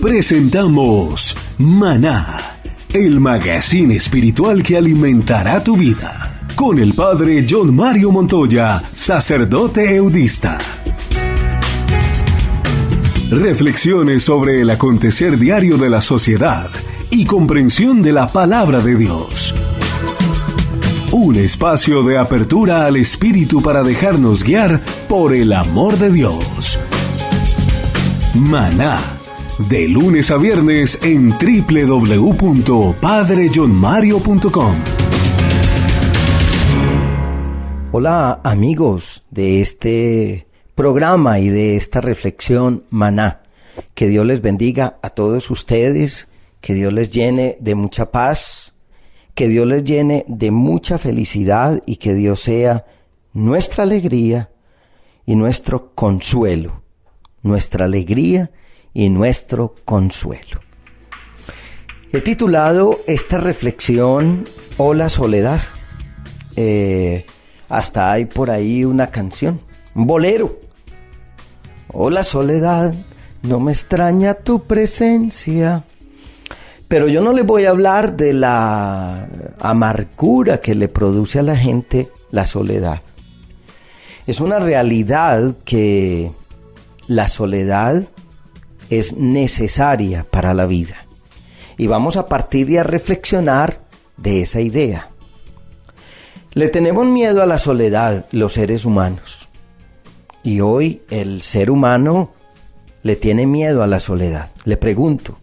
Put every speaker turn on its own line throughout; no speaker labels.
Presentamos Maná, el magazine espiritual que alimentará tu vida, con el padre John Mario Montoya, sacerdote eudista. Reflexiones sobre el acontecer diario de la sociedad y comprensión de la palabra de Dios. Un espacio de apertura al espíritu para dejarnos guiar por el amor de Dios. Maná, de lunes a viernes en www.padrejohnmario.com.
Hola amigos de este programa y de esta reflexión Maná. Que Dios les bendiga a todos ustedes, que Dios les llene de mucha paz, que Dios les llene de mucha felicidad y que Dios sea nuestra alegría y nuestro consuelo. Nuestra alegría y nuestro consuelo. He titulado esta reflexión Hola Soledad. Hasta hay por ahí una canción, un bolero. Hola Soledad, no me extraña tu presencia. Pero yo no les voy a hablar de la amargura que le produce a la gente la soledad. Es una realidad que la soledad es necesaria para la vida. Y vamos a partir y a reflexionar de esa idea. Le tenemos miedo a la soledad los seres humanos. Y hoy el ser humano le tiene miedo a la soledad. Le pregunto,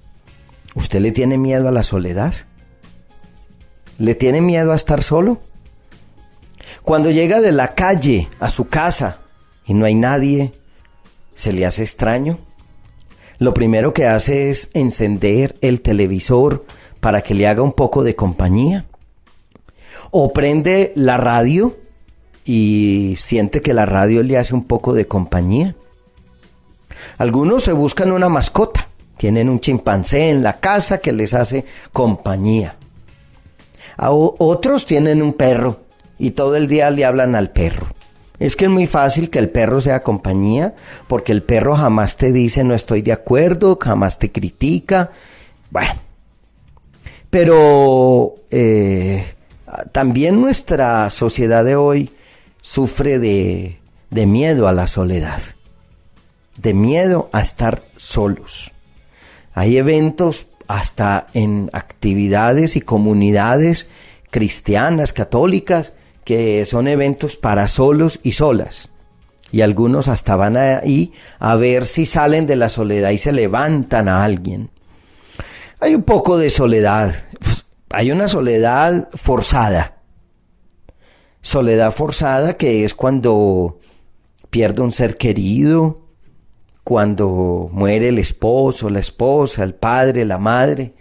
¿usted le tiene miedo a la soledad? ¿Le tiene miedo a estar solo? Cuando llega de la calle a su casa y no hay nadie, ¿se le hace extraño? Lo primero que hace es encender el televisor para que le haga un poco de compañía. O prende la radio y siente que la radio le hace un poco de compañía. Algunos se buscan una mascota. Tienen un chimpancé en la casa que les hace compañía. Otros tienen un perro y todo el día le hablan al perro. Es que es muy fácil que el perro sea compañía, porque el perro jamás te dice no estoy de acuerdo, jamás te critica. Bueno, pero también nuestra sociedad de hoy sufre de miedo a la soledad, de miedo a estar solos. Hay eventos hasta en actividades y comunidades cristianas, católicas, que son eventos para solos y solas. Y algunos hasta van ahí a ver si salen de la soledad y se levantan a alguien. Hay un poco de soledad. Hay una soledad forzada. Soledad forzada que es cuando pierde un ser querido, cuando muere el esposo, la esposa, el padre, la madre,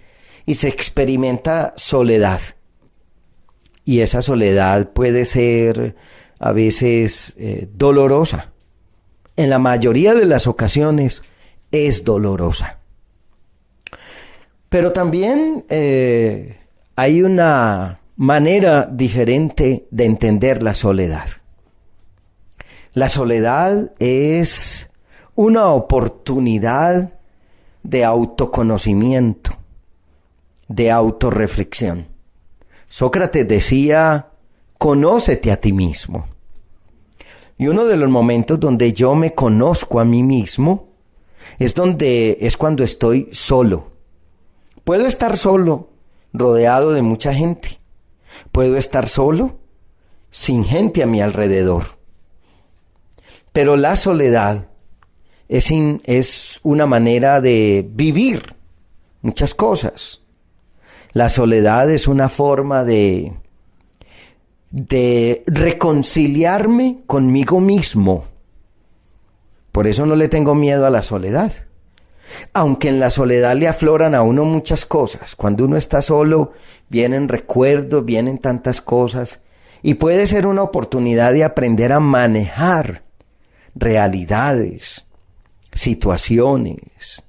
y se experimenta soledad. Y esa soledad puede ser a veces dolorosa. En la mayoría de las ocasiones es dolorosa. Pero también hay una manera diferente de entender la soledad. La soledad es una oportunidad de autoconocimiento, de autorreflexión. Sócrates decía, conócete a ti mismo. Y uno de los momentos donde yo me conozco a mí mismo es cuando estoy solo. Puedo estar solo, rodeado de mucha gente. Puedo estar solo, sin gente a mi alrededor. Pero la soledad es una manera de vivir muchas cosas. La soledad es una forma de reconciliarme conmigo mismo. Por eso no le tengo miedo a la soledad. Aunque en la soledad le afloran a uno muchas cosas. Cuando uno está solo, vienen recuerdos, vienen tantas cosas. Y puede ser una oportunidad de aprender a manejar realidades, situaciones.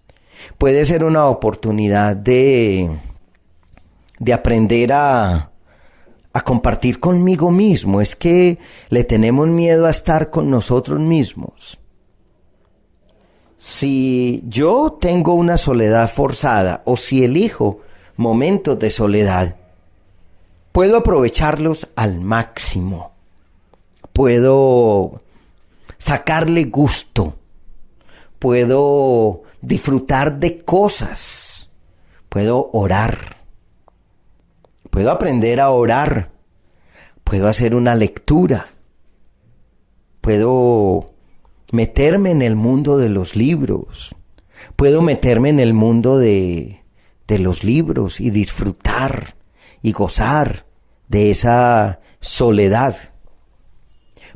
Puede ser una oportunidad de aprender a a compartir conmigo mismo. Es que le tenemos miedo a estar con nosotros mismos. Si yo tengo una soledad forzada o si elijo momentos de soledad, puedo aprovecharlos al máximo. Puedo sacarle gusto. Puedo disfrutar de cosas. Puedo orar. Puedo aprender a orar. Puedo hacer una lectura. Puedo meterme en el mundo de los libros. Puedo meterme en el mundo de los libros y disfrutar y gozar de esa soledad.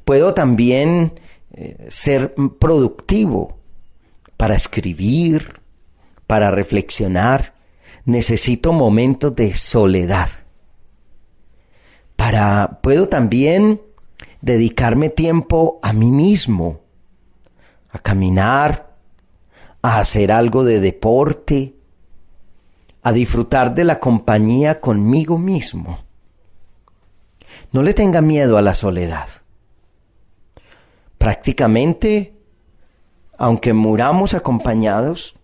Puedo también ser productivo para escribir, para reflexionar. Necesito momentos de soledad. Puedo también dedicarme tiempo a mí mismo, a caminar, a hacer algo de deporte, a disfrutar de la compañía conmigo mismo. No le tenga miedo a la soledad. Prácticamente, aunque muramos acompañados,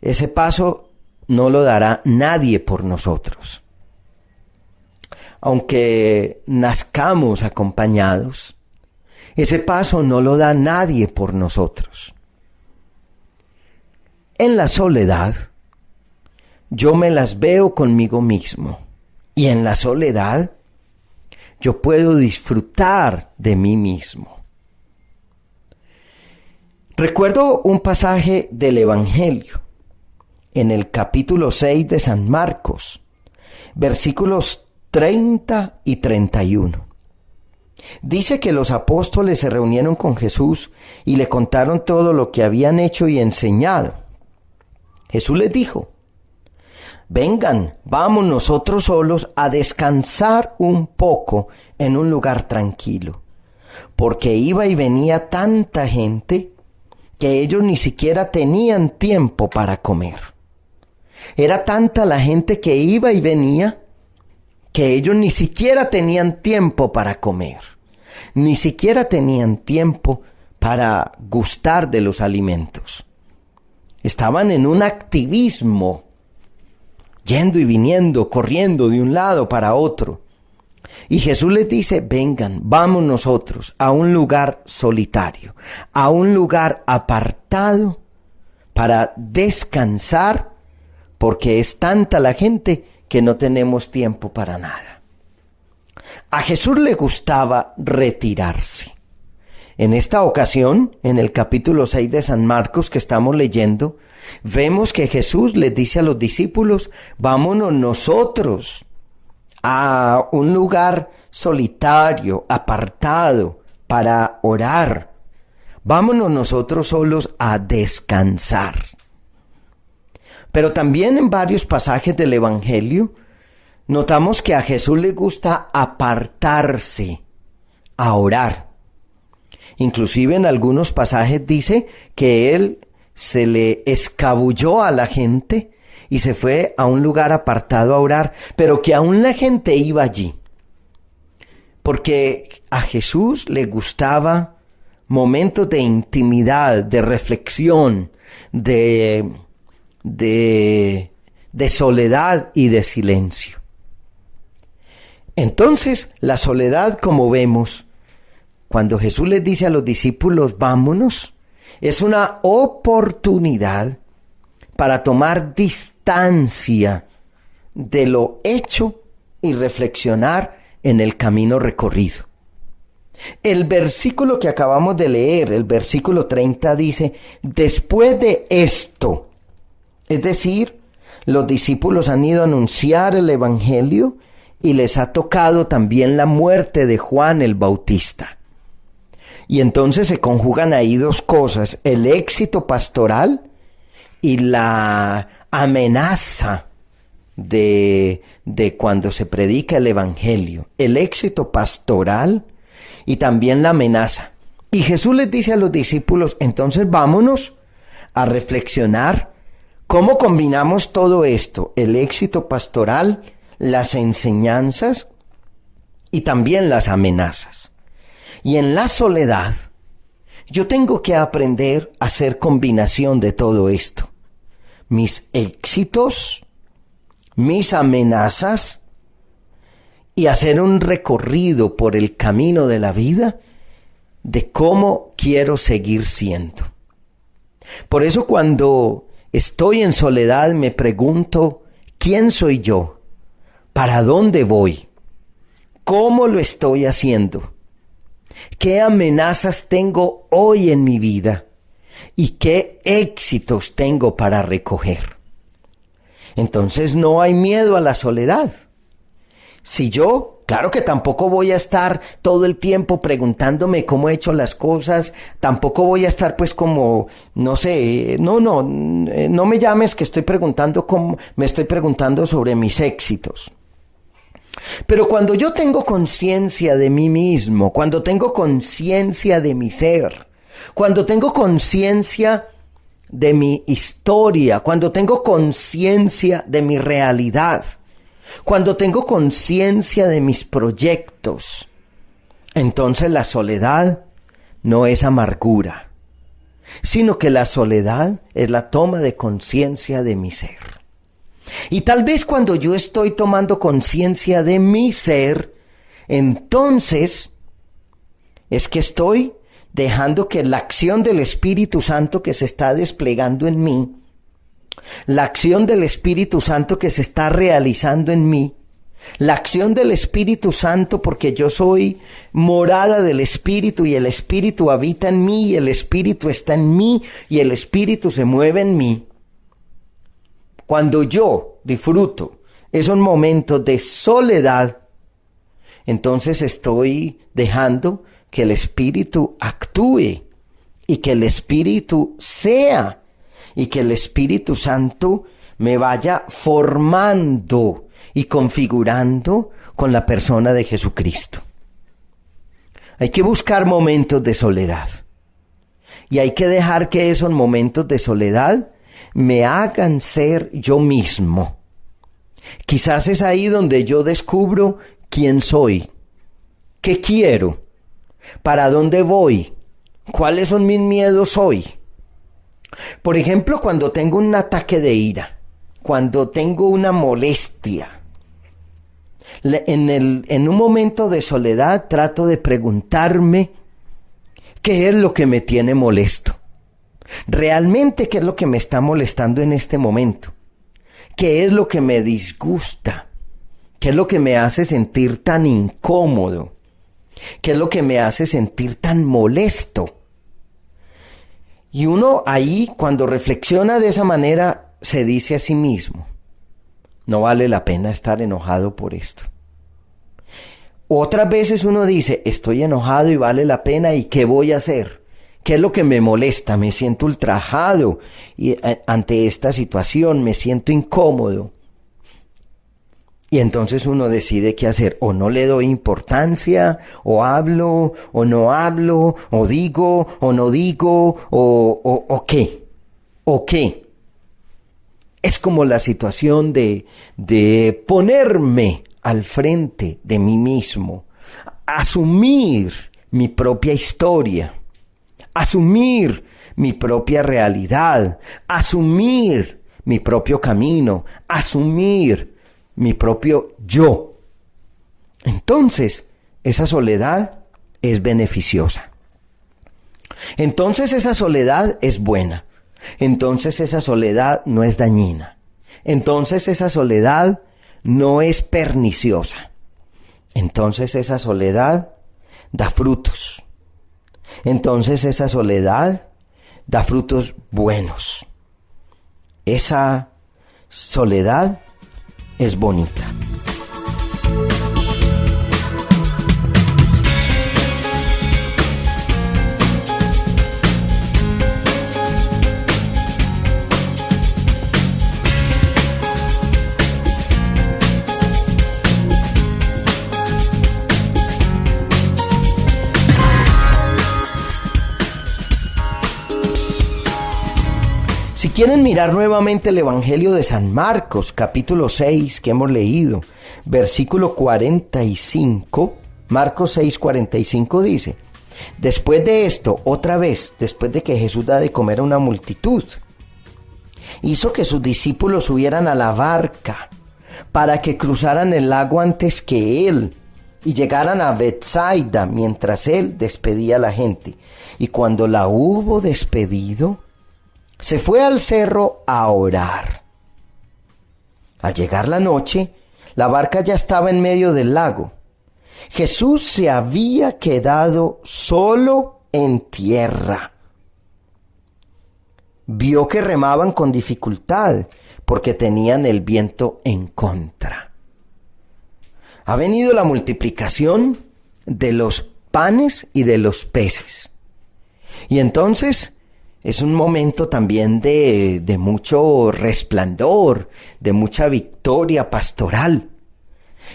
ese paso no lo dará nadie por nosotros. Aunque nazcamos acompañados, ese paso no lo da nadie por nosotros. En la soledad, yo me las veo conmigo mismo. Y en la soledad, yo puedo disfrutar de mí mismo. Recuerdo un pasaje del Evangelio, en el capítulo 6 de San Marcos, versículos 30 y 31. Dice que los apóstoles se reunieron con Jesús y le contaron todo lo que habían hecho y enseñado. Jesús les dijo: vengan, vamos nosotros solos a descansar un poco en un lugar tranquilo, porque iba y venía tanta gente que ellos ni siquiera tenían tiempo para comer. Era tanta la gente que iba y venía que ellos ni siquiera tenían tiempo para comer, ni siquiera tenían tiempo para gustar de los alimentos. Estaban en un activismo, yendo y viniendo, corriendo de un lado para otro. Y Jesús les dice: vengan, vamos nosotros a un lugar solitario, a un lugar apartado para descansar, porque es tanta la gente que no tenemos tiempo para nada. A Jesús le gustaba retirarse. En esta ocasión, en el capítulo 6 de San Marcos que estamos leyendo, vemos que Jesús les dice a los discípulos: vámonos nosotros a un lugar solitario, apartado, para orar. Vámonos nosotros solos a descansar. Pero también en varios pasajes del Evangelio notamos que a Jesús le gusta apartarse, a orar. Inclusive en algunos pasajes dice que él se le escabulló a la gente y se fue a un lugar apartado a orar, pero que aún la gente iba allí. Porque a Jesús le gustaba momentos de intimidad, de reflexión, de soledad y de silencio. Entonces, la soledad, como vemos, cuando Jesús les dice a los discípulos: vámonos, es una oportunidad para tomar distancia de lo hecho y reflexionar en el camino recorrido. El versículo que acabamos de leer, el versículo 30, dice: después de esto, es decir, los discípulos han ido a anunciar el Evangelio y les ha tocado también la muerte de Juan el Bautista. Y entonces se conjugan ahí dos cosas: el éxito pastoral y la amenaza de cuando se predica el Evangelio. El éxito pastoral y también la amenaza. Y Jesús les dice a los discípulos: entonces vámonos a reflexionar cómo combinamos todo esto: el éxito pastoral, las enseñanzas y también las amenazas. Y en la soledad, yo tengo que aprender a hacer combinación de todo esto. Mis éxitos, mis amenazas, y hacer un recorrido por el camino de la vida de cómo quiero seguir siendo. Por eso cuando estoy en soledad me pregunto, ¿quién soy yo? ¿Para dónde voy? ¿Cómo lo estoy haciendo? ¿Qué amenazas tengo hoy en mi vida? ¿Y qué éxitos tengo para recoger? Entonces no hay miedo a la soledad. Si yo, claro que tampoco voy a estar todo el tiempo preguntándome cómo he hecho las cosas, tampoco voy a estar pues como, no sé, no me llames que estoy preguntando cómo, me estoy preguntando sobre mis éxitos. Pero cuando yo tengo conciencia de mí mismo, cuando tengo conciencia de mi ser, cuando tengo conciencia de mi historia, cuando tengo conciencia de mi realidad, cuando tengo conciencia de mis proyectos, entonces la soledad no es amargura, sino que la soledad es la toma de conciencia de mi ser. Y tal vez cuando yo estoy tomando conciencia de mi ser, entonces es que estoy dejando que la acción del Espíritu Santo que se está desplegando en mí, la acción del Espíritu Santo que se está realizando en mí, la acción del Espíritu Santo porque yo soy morada del Espíritu y el Espíritu habita en mí y el Espíritu está en mí y el Espíritu se mueve en mí. Cuando yo disfruto esos momentos de soledad, entonces estoy dejando que el Espíritu actúe y que el Espíritu sea y que el Espíritu Santo me vaya formando y configurando con la persona de Jesucristo. Hay que buscar momentos de soledad y hay que dejar que esos momentos de soledad me hagan ser yo mismo. Quizás es ahí donde yo descubro quién soy, qué quiero, para dónde voy, cuáles son mis miedos hoy. Por ejemplo, cuando tengo un ataque de ira, cuando tengo una molestia, en un momento de soledad trato de preguntarme qué es lo que me tiene molesto. Realmente, ¿qué es lo que me está molestando en este momento? ¿Qué es lo que me disgusta? ¿Qué es lo que me hace sentir tan incómodo? ¿Qué es lo que me hace sentir tan molesto? Y uno ahí, cuando reflexiona de esa manera, se dice a sí mismo, no vale la pena estar enojado por esto. Otras veces uno dice, estoy enojado y vale la pena, ¿y qué voy a hacer? ¿Qué es lo que me molesta? Me siento ultrajado ante esta situación, me siento incómodo. Y entonces uno decide qué hacer, o no le doy importancia, o hablo, o no hablo, o digo, o no digo, o qué, o qué. Es como la situación de ponerme al frente de mí mismo, asumir mi propia historia, asumir mi propia realidad, asumir mi propio camino, asumir mi propio yo. Entonces, esa soledad es beneficiosa. Entonces, esa soledad es buena. Entonces, esa soledad no es dañina. Entonces, esa soledad no es perniciosa. Entonces, esa soledad da frutos. Entonces, esa soledad da frutos buenos. Esa soledad es bonita. Si quieren mirar nuevamente el Evangelio de San Marcos, capítulo 6, que hemos leído, versículo 45, Marcos 6, 45 dice: después de esto, otra vez, después de que Jesús da de comer a una multitud, hizo que sus discípulos subieran a la barca para que cruzaran el lago antes que él y llegaran a Betsaida mientras él despedía a la gente. Y cuando la hubo despedido, se fue al cerro a orar. Al llegar la noche, la barca ya estaba en medio del lago. Jesús se había quedado solo en tierra. Vio que remaban con dificultad porque tenían el viento en contra. Ha venido la multiplicación de los panes y de los peces. Y entonces es un momento también de mucho resplandor, de mucha victoria pastoral.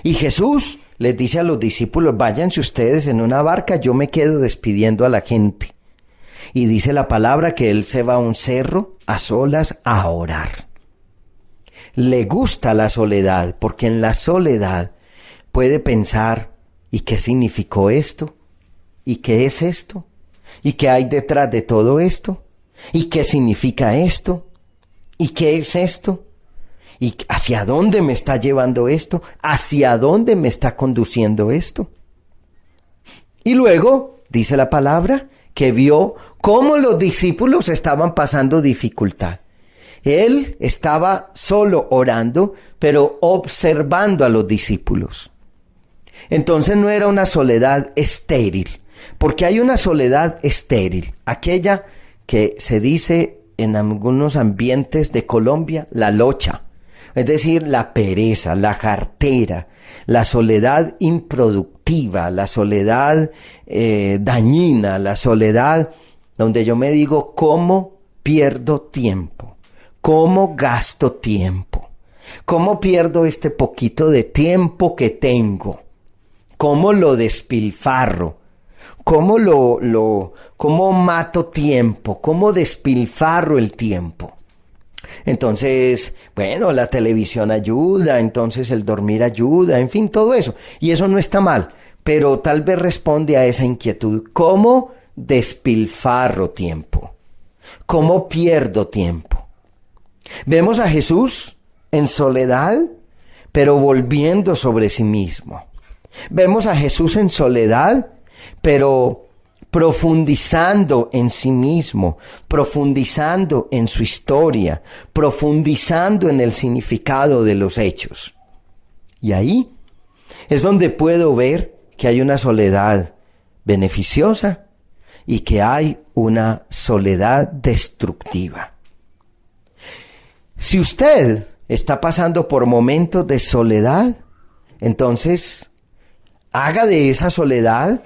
Y Jesús les dice a los discípulos: váyanse ustedes en una barca, yo me quedo despidiendo a la gente. Y dice la palabra que él se va a un cerro a solas a orar. Le gusta la soledad, porque en la soledad puede pensar: ¿y qué significó esto? ¿Y qué es esto? ¿Y qué hay detrás de todo esto? ¿Y qué significa esto? ¿Y qué es esto? ¿Y hacia dónde me está llevando esto? ¿Hacia dónde me está conduciendo esto? Y luego, dice la palabra, que vio cómo los discípulos estaban pasando dificultad. Él estaba solo orando, pero observando a los discípulos. Entonces no era una soledad estéril, porque hay una soledad estéril, aquella que se dice en algunos ambientes de Colombia, la locha, es decir, la pereza, la jartera, la soledad improductiva, la soledad dañina, la soledad donde yo me digo: ¿cómo pierdo tiempo? ¿Cómo gasto tiempo? ¿Cómo pierdo este poquito de tiempo que tengo? ¿Cómo lo despilfarro? ¿Cómo mato tiempo? ¿Cómo despilfarro el tiempo? Entonces, bueno, la televisión ayuda, entonces el dormir ayuda, en fin, todo eso. Y eso no está mal, pero tal vez responde a esa inquietud. ¿Cómo despilfarro tiempo? ¿Cómo pierdo tiempo? Vemos a Jesús en soledad, pero volviendo sobre sí mismo. Vemos a Jesús en soledad, pero profundizando en sí mismo, profundizando en su historia, profundizando en el significado de los hechos. Y ahí es donde puedo ver que hay una soledad beneficiosa y que hay una soledad destructiva. Si usted está pasando por momentos de soledad, entonces haga de esa soledad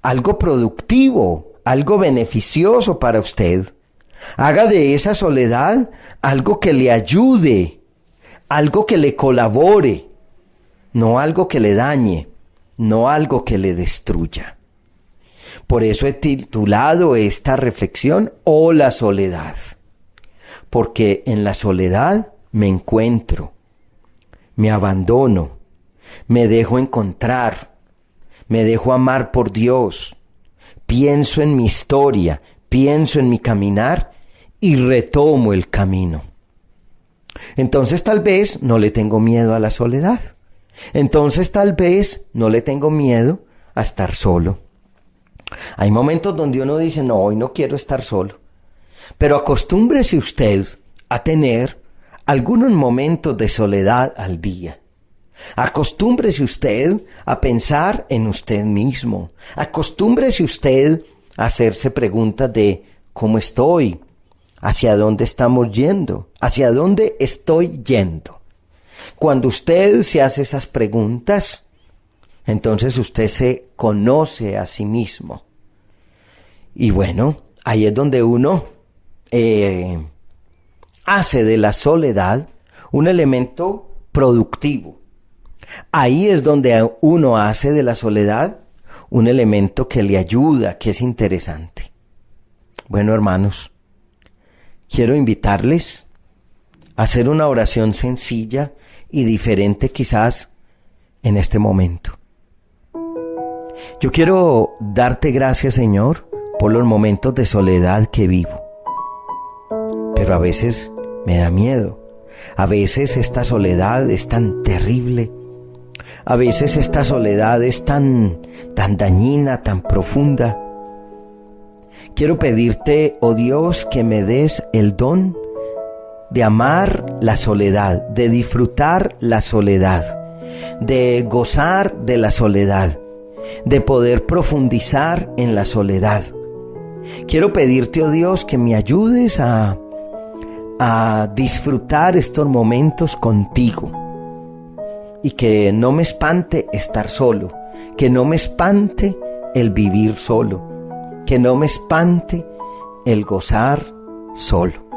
algo productivo, algo beneficioso para usted. Haga de esa soledad algo que le ayude, algo que le colabore, no algo que le dañe, no algo que le destruya. Por eso he titulado esta reflexión: "Oh, la soledad", porque en la soledad me encuentro, me abandono, me dejo encontrar, me dejo amar por Dios, pienso en mi historia, pienso en mi caminar y retomo el camino. Entonces tal vez no le tengo miedo a la soledad. Entonces tal vez no le tengo miedo a estar solo. Hay momentos donde uno dice: no, hoy no quiero estar solo. Pero acostúmbrese usted a tener algunos momentos de soledad al día. Acostúmbrese usted a pensar en usted mismo. Acostúmbrese usted a hacerse preguntas de: ¿cómo estoy? ¿Hacia dónde estamos yendo? ¿Hacia dónde estoy yendo? Cuando usted se hace esas preguntas, entonces usted se conoce a sí mismo. Y bueno, ahí es donde uno hace de la soledad un elemento productivo. Ahí es donde uno hace de la soledad un elemento que le ayuda, que es interesante. Bueno, hermanos, quiero invitarles a hacer una oración sencilla y diferente quizás en este momento. Yo quiero darte gracias, Señor, por los momentos de soledad que vivo. Pero a veces me da miedo. A veces esta soledad es tan terrible. A veces esta soledad es tan dañina, tan profunda. Quiero pedirte, oh Dios, que me des el don de amar la soledad, de disfrutar la soledad, de gozar de la soledad, de poder profundizar en la soledad. Quiero pedirte, oh Dios, que me ayudes a disfrutar estos momentos contigo y que no me espante estar solo, que no me espante el vivir solo, que no me espante el gozar solo.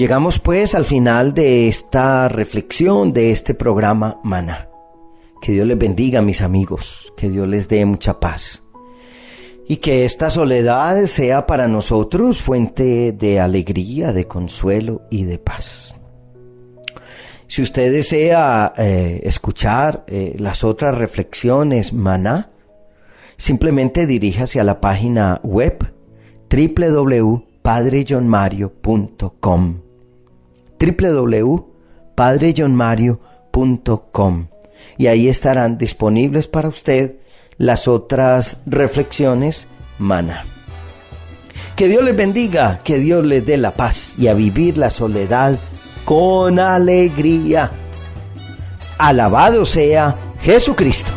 Llegamos pues al final de esta reflexión, de este programa Maná. Que Dios les bendiga, mis amigos, que Dios les dé mucha paz. Y que esta soledad sea para nosotros fuente de alegría, de consuelo y de paz. Si usted desea escuchar las otras reflexiones Maná, simplemente diríjase a la página web www.padrejohnmario.com www.padrejohnmario.com y ahí estarán disponibles para usted las otras reflexiones Maná. Que Dios les bendiga, que Dios les dé la paz y a vivir la soledad con alegría. Alabado sea Jesucristo.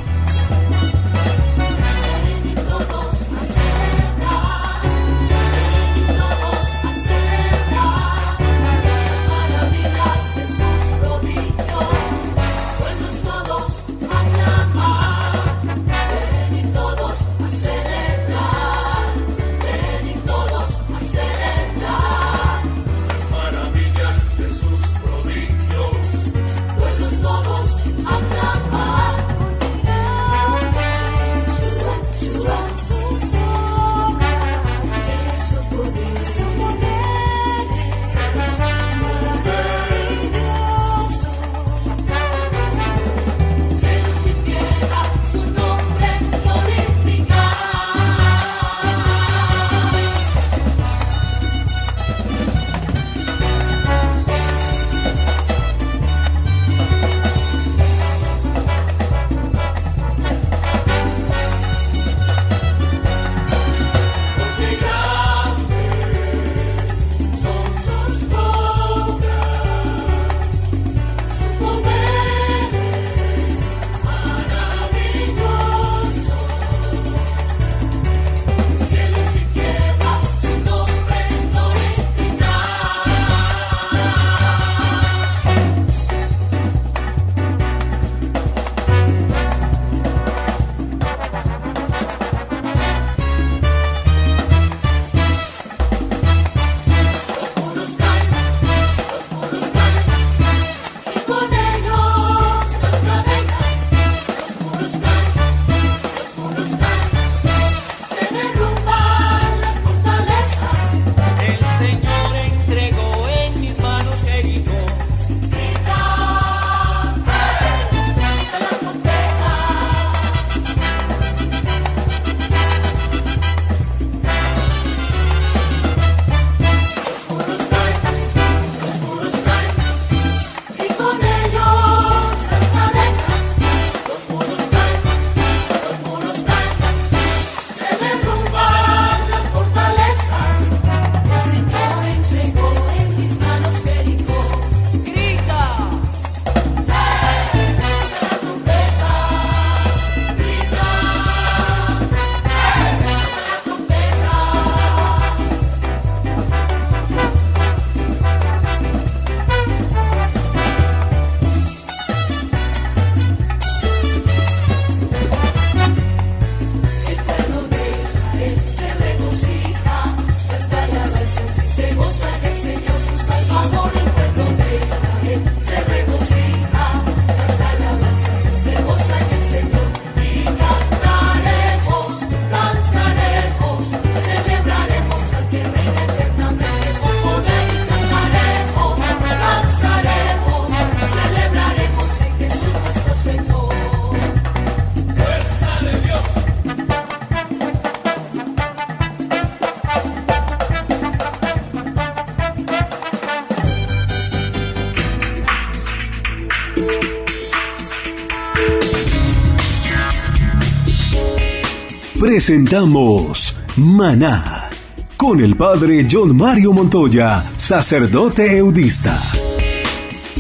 presentamos Maná con el Padre John Mario Montoya, sacerdote eudista.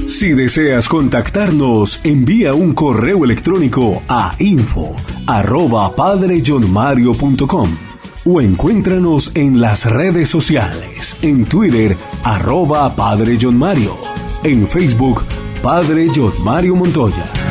Si deseas contactarnos, envía un correo electrónico a info@padrejohnmario.com o encuéntranos en las redes sociales, en Twitter @Padre John Mario, en Facebook Padre John Mario Montoya.